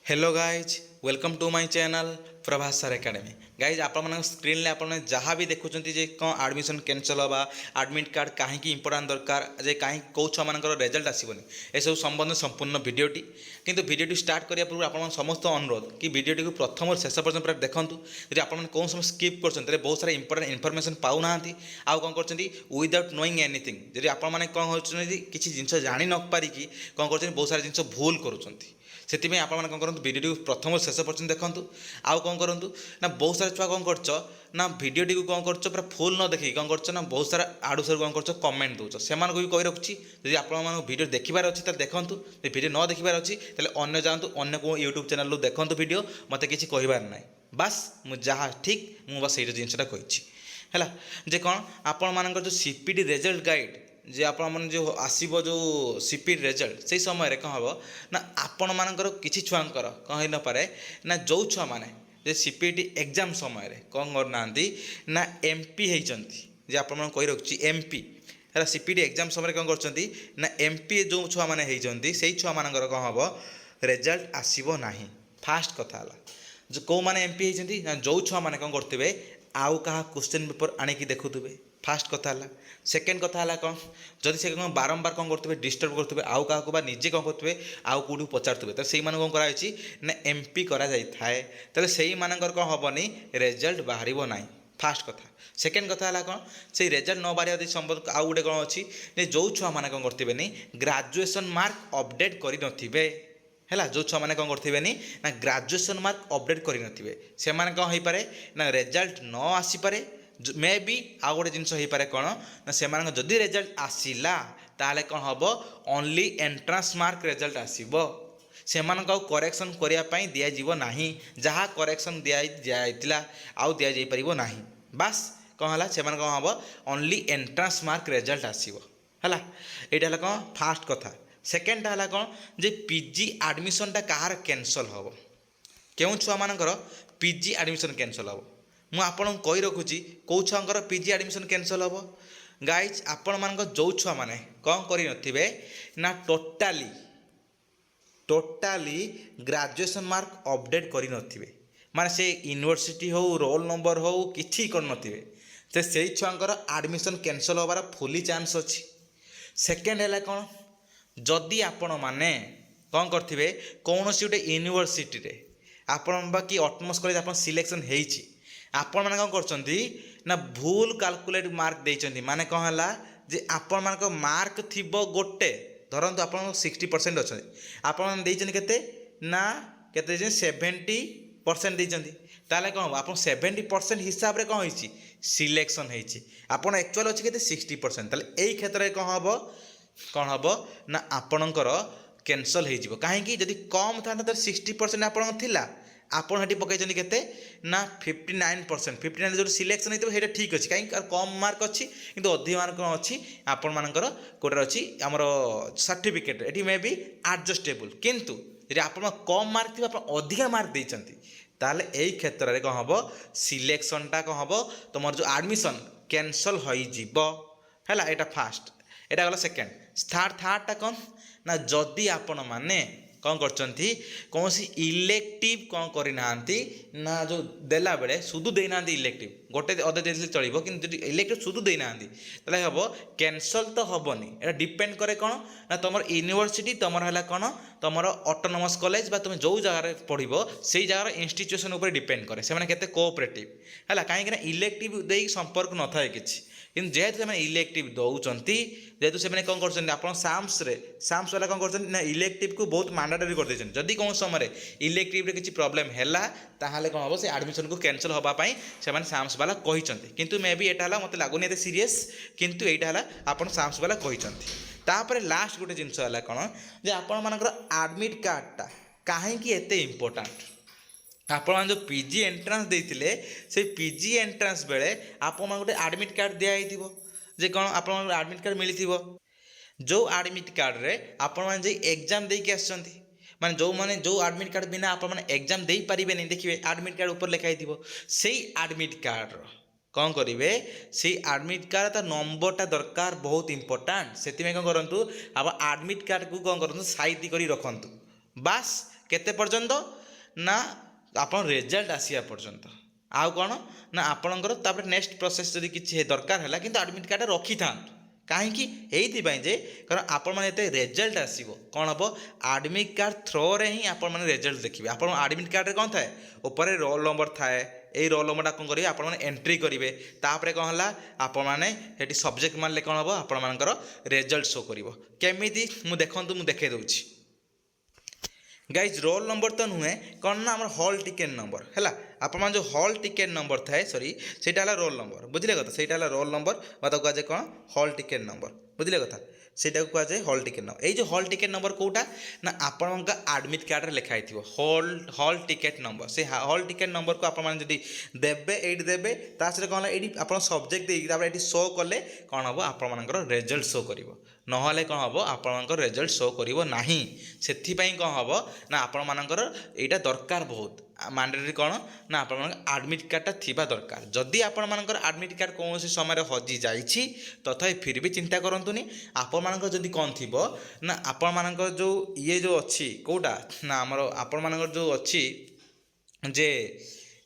Hello guys welcome to my channel Prabhas sir academy guys आपण screen में आपने जहाँ भी देखुं कौन आडमिशन कैंसल हवा आडमिट कार्ड कहीं इंपोर्टां दरकार जे कहीं कौ छुआ मान रेजल्ट आसबनी एसबू संबंध संपूर्ण भिडटी किंतु भिडटी स्टार्ट करने पूर्व आप समस्त अनुरोध कि भिडटी को प्रथम और शेष पर्यटन पूरा देखूँ यदि आप कौन समय स्किप कर बहुत सारा इंपोर्टां इनफर्मेशन पाऊना आउ कौन कर विदाउट नोइंग एनीथिंग जब आपने कौन हो किसी जिन जानी न पारिकी कौन कर बहुत सारा जिन भूल करुँच से आपने कौन करूँ भिडियो प्रथम शेष पर्यटन देखूँ आउ कौन करूँ ना बहुत सारा छुआ कौन कर भिडियोटी को कौन कर पूरा फुल न देखिए कौन कर बहुत सारा आड़ू सारू कौन कर कमेंट दौर से भी कही रखुच्छी यदि आप भिडियो देखिबार अच्छी तो देखूँ भिडियो न देखिबार अच्छी अन्य जातु अन्य को यूट्यूब चैनल देखूँ भिडियो मत कि कहबार ना बास मुझे जहाँ ठीक मुझे बस ये जिनसा कही है जे कौन आपण मान जो सीपीटी रिजल्ट गाइड जे आपण जो आसब जो सीपीटी रिजल्ट से समय कौन हम ना आपण मानकर किसी छुआंकर कौन हो न पारे ना जो छुआ मैंने जे सीपीटी एग्जाम समय कौन करना ना एमपी होती जे आप कही रखुच्छी एमपी है सीपीटी एग्जाम समय कौन कर ना एमपी जो छुआ मैंने होती से छुआ मानकर कौन हम रिजल्ट आसब ना फास्ट कथा जो कौ मैंने एमपी होती ना जो छुआ मैंने कौन करते आउ कहा क्वेश्चन पेपर आणिकी देखुवे फास्ट कथा है सेकेंड कथा है कौन जदि से बारंबार कौन करते डिस्टर्ब करते आउ क्या निजे कौन करते आउ कौटू पचारे तो से कौन कराई ना एमपी कराए से मानकर कौन हेनी रिजल्ट बाहर ना फास्ट कथा सेकेंड कथा है कौन से रिजल्ट न बाहर यदि संबंध आउ गोटे कौन अच्छी जो छुआ मैंने कौन करते ग्राजुएसन मार्क अपडेट कर है जो छुआ मैंने कौन करते ना ग्राजुएसन मार्क अपडेट करें से कौन हो पारे ना रिजल्ट न आसीपे मे बी आउ गोटे जिन हो पारे कौन ना से जदि रिजल्ट आसला ताले कौन हम ओनली एंट्रांस मार्क रिजल्ट आसब से करेक्शन करने दिज्व ना जहाँ करेक्शन दिया आउ दि पार ना बास कौन है से कौन हम ओनली एंट्रांस मार्क रिजल्ट आसब है यहाँ कौन फास्ट कथा सेकेंड है कौन जे पीजी एडमिशनटा कहार कैंसल हम क्यों छुआ मानकर पीजी एडमिशन कैंसल हम मु आपन कही रखुची कौ छुआंकर पीजी एडमिशन कैंसल हम गाइज आपण मान जो छुआ मैंने कौन करे ना टोटाली ग्रेजुएशन मार्क अपडेट करे माने से यूनिवर्सिटी हो रोल नंबर हो किसी कर से छुआंकर एडमिशन कैंसल होबार फुली चांस अच्छी सेकेंड है कौन जदि आपण मैंने कौन करते कौन सी गोटे यूनिवर्सिटी रे आपण बाकी ऑटोनोमस कॉलेज आप सिलेक्शन होती आपण मैंने कौन कर भूल कैलकुलेट मार्क देते माने कौन है जे आपण मान मार्क थी गोटे धरतु आप 60% अच्छे आपण के ना के 70% देते ताले कौन हम आप 70% हिसाब से कौन हो सिलेक्शन होती आप एक्चुअल अच्छे के 60% ताले यही क्षेत्र में कौन हम ना आपणकर कैंसल हो कहीं जदि कम था तो 60% आप आपड़ ये पकई के ना 59% 59 जो सिलेक्शन होता ठीक अच्छे कहीं कम मार्क अच्छी किंतु अधिक मार्क अच्छी आपण मानकर कोटार अच्छी आमर सर्टिफिकेट ये मे बी एडजस्टेबल किंतु यदि आप कम मार्क थी आप अधिका मार्क देते ताले यही क्षेत्र में कौन हम सिलेक्शनटा कौन हम तुम जो एडमिशन कैंसल है यहाँ फास्ट यहाँ गला सेकेंड थार्डटा कौन ना जदि आपण मैंने कौन करछंती कौन सी इलेक्टिव कौन करना ना जो देला बेले सुदु देना इलेक्टिव गोटे अधे दे चलो कि इलेक्टिव सुदु देना ताले हम कैंसल तो हेनी ये डिपेंड करे कौन ना तुम यूनिवर्सिटी तुम है कौन तुम ऑटोनोमस कॉलेज तुम जो जगार पढ़ से जगार इंस्टीट्यूशन उपर डिपेंड करे से केते कोऑपरेटिव है कहीं इलेक्टिव दे संपर्क न थाए किछि किंतु जेहेतु से इलेक्टिव दौरान जेहेतु से कौन कर साम्स वाला कौन कर इलेक्टिव को बहुत मैंडेटरी कर देछन जदि कौन समय इलेक्टिव किसी प्रोब्लेम है ताहले कौन हम से एडमिशन को कैंसल होगापाई से साम्स वाला कहते किंतु मे बी यहाँ मत लगुनि एत सीरीयस किंतु यहाँ आप साम्स वाला कहते लास्ट गोटे जिनस है कौन जे आपण मानकर एडमिट कार्डटा कहीं एते इम्पोर्टाट आपण जो पीजी एंट्रांस देते से पीजी एंट्रांस बेले आप गोटे एडमिट कार्ड दिखाई जे कौन आप एडमिट कार्ड मिली जो एडमिट कार्ड रे आपण जो एग्जाम देके आसछंती माने जो एडमिट कार्ड बिना आप एग्जाम दे पारिबे नहीं देखिए एडमिट कार्ड ऊपर लिखाई से एडमिट कार्ड कौन करेंगे से एडमिट कार्ड ता नंबरटा दरकार बहुत इंपोर्टाट से कौन करूँ आप एडमिट कार्ड को कौन करूँ साइड कर रखु बास କେତେ ପର୍ଯ୍ୟନ୍ତ ନା ଆପଣ ରେଜଲ୍ଟ ଆସିବା ପର୍ଯ୍ୟନ୍ତ। ଆଉ କ'ଣ ନା ଆପଣଙ୍କର ତାପରେ ନେକ୍ସଟ ପ୍ରୋସେସ୍ ଯଦି କିଛି ଦରକାର ହେଲା କିନ୍ତୁ ଆଡ଼ମିଟ୍ କାର୍ଡ଼ଟା ରଖିଥାନ୍ତୁ। କାହିଁକି? ଏଇଥିପାଇଁ ଯେ କାରଣ ଆପଣମାନେ ଯେତେ ରେଜଲ୍ଟ ଆସିବ କ'ଣ ହେବ ଆଡ଼ମିଟ୍ କାର୍ଡ଼ ଥ୍ରୋରେ ହିଁ ଆପଣମାନେ ରେଜଲ୍ଟ ଦେଖିବେ। ଆପଣ ଆଡ଼ମିଟ୍ କାର୍ଡ଼ରେ କ'ଣ ଥାଏ ଉପରେ ରୋଲ୍ ନମ୍ବର ଥାଏ। ଏଇ ରୋଲ୍ ନମ୍ବରଟା କ'ଣ କରିବେ ଆପଣମାନେ ଏଣ୍ଟ୍ରି କରିବେ। ତାପରେ କ'ଣ ହେଲା ଆପଣମାନେ ସେଠି ସବଜେକ୍ଟ ମାରିଲେ କ'ଣ ହେବ ଆପଣମାନଙ୍କର ରେଜଲ୍ଟ ଶୋ କରିବ। କେମିତି ମୁଁ ଦେଖନ୍ତୁ ମୁଁ ଦେଖାଇ ଦେଉଛି। ଗାଇଜ୍ ରୋଲ୍ ନମ୍ବର ତ ନୁହେଁ କ'ଣ ନା ଆମର ହଲ୍ ଟିକେଟ୍ ନମ୍ବର ହେଲା। ଆପଣମାନେ ଯେଉଁ ହଲ୍ ଟିକେଟ୍ ନମ୍ବର ଥାଏ ସେଇଟା ହେଲା ରୋଲ୍ ନମ୍ବର। ବୁଝିଲେ କଥା? ସେଇଟା ହେଲା ରୋଲ୍ ନମ୍ବର ବା ତାକୁ କୁହାଯାଏ କ'ଣ ହଲ୍ ଟିକେଟ୍ ନମ୍ବର। ବୁଝିଲେ କଥା? ସେଇଟାକୁ କୁହାଯାଏ ହଲ୍ ଟିକେଟ୍ ନମ୍ବର। ଏଇ ଯେଉଁ ହଲ୍ ଟିକେଟ୍ ନମ୍ବର କେଉଁଟା ନା ଆପଣଙ୍କ ଆଡ଼ମିଟ୍ କାର୍ଡ଼ରେ ଲେଖା ହେଇଥିବ ହଲ୍ ଟିକେଟ୍ ନମ୍ବର। ସେ ହଲ୍ ଟିକେଟ୍ ନମ୍ବରକୁ ଆପଣମାନେ ଯଦି ଦେବେ ଏଇଠି ଦେବେ ତା ସହିତ କ'ଣ ହେଲା ଏଇଠି ଆପଣ ସବଜେକ୍ଟ ଦେଇକି ତାପରେ ଏଇଠି ଶୋ କଲେ କ'ଣ ହେବ ଆପଣମାନଙ୍କର ରେଜଲ୍ଟ ଶୋ କରିବ। ନହେଲେ କ'ଣ ହେବ ଆପଣଙ୍କର ରେଜଲ୍ଟ ଶୋ କରିବ ନାହିଁ। ସେଥିପାଇଁ କ'ଣ ହେବ ନା ଆପଣମାନଙ୍କର ଏଇଟା ଦରକାର ବହୁତ ମାଣ୍ଡେଟରୀ କ'ଣ ନା ଆପଣମାନଙ୍କ ଆଡ଼ମିଟ୍ କାର୍ଡ଼ଟା ଥିବା ଦରକାର। ଯଦି ଆପଣମାନଙ୍କର ଆଡ଼ମିଟ୍ କାର୍ଡ଼ କୌଣସି ସମୟରେ ହଜିଯାଇଛି ତଥାପି ଫିର୍ ବି ଚିନ୍ତା କରନ୍ତୁନି। ଆପଣମାନଙ୍କର ଯଦି କ'ଣ ଥିବ ନା ଆପଣମାନଙ୍କର ଯେଉଁ ଯେଉଁ ଅଛି କେଉଁଟା ନା ଆମର ଆପଣମାନଙ୍କର ଯେଉଁ ଅଛି ଯେ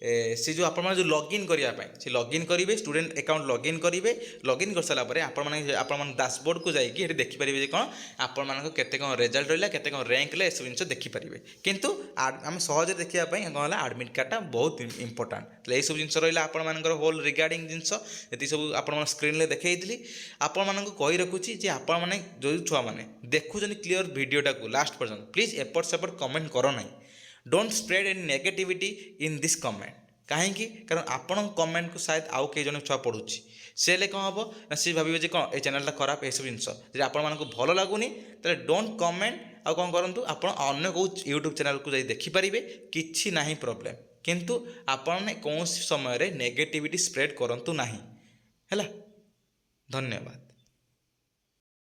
ସେ ଯେଉଁ ଆପଣମାନେ ଯେଉଁ ଲଗ୍ଇନ୍ କରିବା ପାଇଁ ସେ ଲଗ୍ଇନ୍ କରିବେ ଷ୍ଟୁଡେଣ୍ଟ ଆକାଉଣ୍ଟ ଲଗ୍ଇନ୍ କରିବେ। ଲଗ୍ଇନ୍ କରିସାରିଲା ପରେ ଆପଣମାନେ ଡାସବୋର୍ଡ଼କୁ ଯାଇକି ଏଠି ଦେଖିପାରିବେ ଯେ କ'ଣ ଆପଣମାନଙ୍କ କେତେ କ'ଣ ରେଜଲ୍ଟ ରହିଲା କେତେ କ'ଣ ର୍ୟାଙ୍କ ହେଲା ଏସବୁ ଜିନିଷ ଦେଖିପାରିବେ। କିନ୍ତୁ ଆମେ ସହଜରେ ଦେଖିବା ପାଇଁ କ'ଣ ହେଲା ଆଡ଼ମିଟ୍ କାର୍ଡ଼ଟା ବହୁତ ଇମ୍ପୋର୍ଟାଣ୍ଟ। ତାହେଲେ ଏଇସବୁ ଜିନିଷ ରହିଲା ଆପଣମାନଙ୍କର ହୋଲ୍ ରିଗାର୍ଡ଼ିଂ ଜିନିଷ ଏତିକି ସବୁ ଆପଣଙ୍କ ସ୍କ୍ରିନ୍ରେ ଦେଖାଇଥିଲି। ଆପଣମାନଙ୍କୁ କହି ରଖୁଛି ଯେ ଆପଣମାନେ ଯେଉଁ ଛୁଆମାନେ ଦେଖୁଛନ୍ତି କ୍ଲିଅର୍ ଭିଡ଼ିଓଟାକୁ ଲାଷ୍ଟ ପର୍ଯ୍ୟନ୍ତ ପ୍ଲିଜ୍ ଏପଟ ସେପଟ କମେଣ୍ଟ କର ନାହିଁ। Don't spread any negativity in this comment. କାହିଁକି? କାରଣ ଆପଣଙ୍କ କମେଣ୍ଟକୁ ସାୟଦ ଆଉ କେହି ଜଣେ ଛୁଆ ପଢ଼ୁଛି। ସେ ହେଲେ କ'ଣ ହେବ ନା ସେ ଭାବିବେ ଯେ କ'ଣ ଏଇ ଚ୍ୟାନେଲଟା ଖରାପ ଏସବୁ ଜିନିଷ। ଯଦି ଆପଣମାନଙ୍କୁ ଭଲ ଲାଗୁନି ତାହେଲେ ଡୋଣ୍ଟ କମେଣ୍ଟ। ଆଉ କ'ଣ କରନ୍ତୁ ଆପଣ ଅନ୍ୟ କେଉଁ ୟୁଟ୍ୟୁବ୍ ଚ୍ୟାନେଲକୁ ଯାଇ ଦେଖିପାରିବେ କିଛି ନାହିଁ ପ୍ରୋବ୍ଲେମ୍। କିନ୍ତୁ ଆପଣମାନେ କୌଣସି ସମୟରେ ନେଗେଟିଭିଟି ସ୍ପ୍ରେଡ୍ କରନ୍ତୁ ନାହିଁ ହେଲା। ଧନ୍ୟବାଦ।